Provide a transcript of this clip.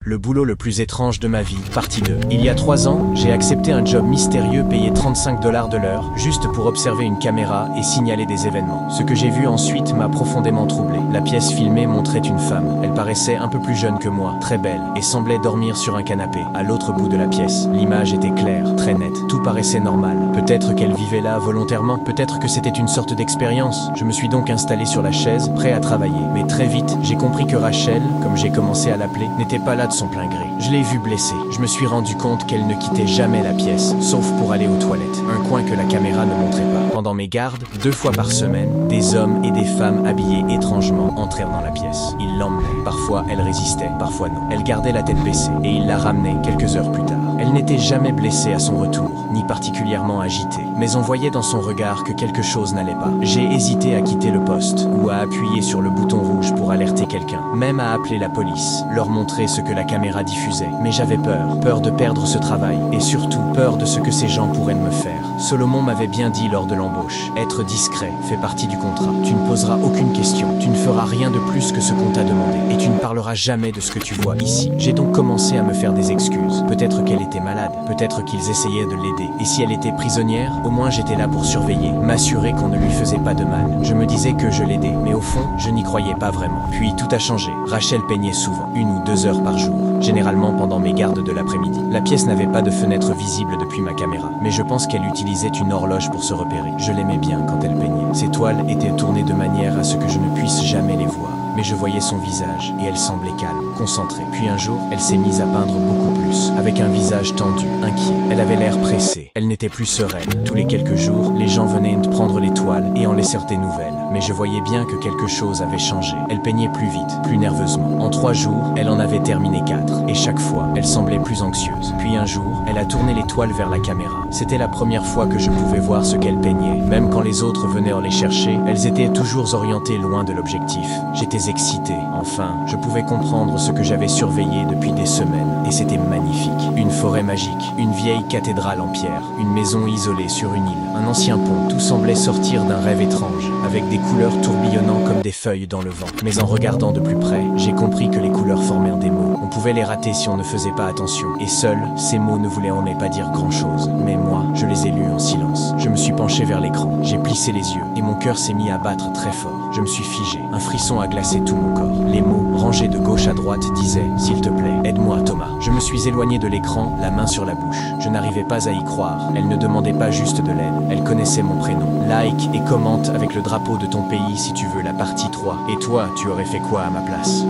Le boulot le plus étrange de ma vie, partie 2. Il y a 3 ans, j'ai accepté un job mystérieux payé 35 $ de l'heure, juste pour observer une caméra et signaler des événements. Ce que j'ai vu ensuite m'a profondément troublé. La pièce filmée montrait une femme. Elle paraissait un peu plus jeune que moi, très belle, et semblait dormir sur un canapé, à l'autre bout de la pièce. L'image était claire, très nette, tout paraissait normal. Peut-être qu'elle vivait là volontairement, peut-être que c'était une sorte d'expérience. Je me suis donc installé sur la chaise, prêt à travailler. Mais très vite, j'ai compris que Rachel, comme j'ai commencé à l'appeler, n'était pas là de son plein gré. Je l'ai vue blessée. Je me suis rendu compte qu'elle ne quittait jamais la pièce, sauf pour aller aux toilettes, un coin que la caméra ne montrait pas. Pendant mes gardes, 2 fois par semaine, des hommes et des femmes habillés étrangement entrèrent dans la pièce. Ils l'emmenaient. Parfois, elle résistait, parfois non. Elle gardait la tête baissée, et ils la ramenaient quelques heures plus tard. Elle n'était jamais blessée à son retour, ni particulièrement agitée, mais on voyait dans son regard que quelque chose n'allait pas. J'ai hésité à quitter le poste, ou à appuyer sur le bouton rouge pour alerter quelqu'un, même à appeler la police, leur montrer ce que la caméra diffusait. Mais j'avais peur de perdre ce travail, et surtout peur de ce que ces gens pourraient me faire. Solomon m'avait bien dit lors de l'embauche, être discret fait partie du contrat. Tu ne poseras aucune question, tu ne feras rien de plus que ce qu'on t'a demandé, et tu ne parleras jamais de ce que tu vois ici. J'ai donc commencé à me faire des excuses. Peut-être qu'elle était malade, peut-être qu'ils essayaient de l'aider. Et si elle était prisonnière, au moins j'étais là pour surveiller, m'assurer qu'on ne lui faisait pas de mal. Je me disais que je l'aidais, mais au fond, je n'y croyais pas vraiment. Puis tout a changé. Rachel peignait souvent, 1 ou 2 heures par jour, généralement pendant mes gardes de l'après-midi. La pièce n'avait pas de fenêtre visible depuis ma caméra, mais je pense qu'elle utilisait une horloge pour se repérer. Je l'aimais bien quand elle peignait. Ses toiles étaient tournées de manière à ce que je ne puisse jamais les voir. Mais je voyais son visage, et elle semblait calme, concentrée. Puis un jour, elle s'est mise à peindre beaucoup plus, avec un visage tendu, inquiet. Elle avait l'air pressée, elle n'était plus sereine. Tous les quelques jours, les gens venaient prendre les toiles et en laisser des nouvelles. Mais je voyais bien que quelque chose avait changé. Elle peignait plus vite, plus nerveusement. En 3 jours, elle en avait terminé 4, et chaque fois, elle semblait plus anxieuse. Puis un jour, elle a tourné les toiles vers la caméra. C'était la première fois que je pouvais voir ce qu'elle peignait. Même quand les autres venaient en les chercher, elles étaient toujours orientées loin de l'objectif. J'étais excité. Enfin, je pouvais comprendre ce que j'avais surveillé depuis des semaines, et c'était magnifique. Une forêt magique, une vieille cathédrale en pierre, une maison isolée sur une île, un ancien pont. Tout semblait sortir d'un rêve étrange, avec des couleurs tourbillonnant comme des feuilles dans le vent. Mais en regardant de plus près, j'ai compris que les couleurs formèrent des mots. On pouvait les rater si on ne faisait pas attention. Et seuls, ces mots ne voulaient en pas dire grand-chose. Mais moi, je les ai lus en silence. Je me suis penché vers l'écran, j'ai plissé les yeux, et mon cœur s'est mis à battre très fort. Je me suis figé, un frisson a glacé tout mon corps. Les mots, rangés de gauche à droite, disaient « S'il te plaît, aide-moi Thomas ». Je me suis éloigné de l'écran, la main sur la bouche. Je n'arrivais pas à y croire. Elle ne demandait pas juste de l'aide, elle connaissait mon prénom. Like et commente avec le drapeau de ton pays si tu veux la partie 3. Et toi, tu aurais fait quoi à ma place ?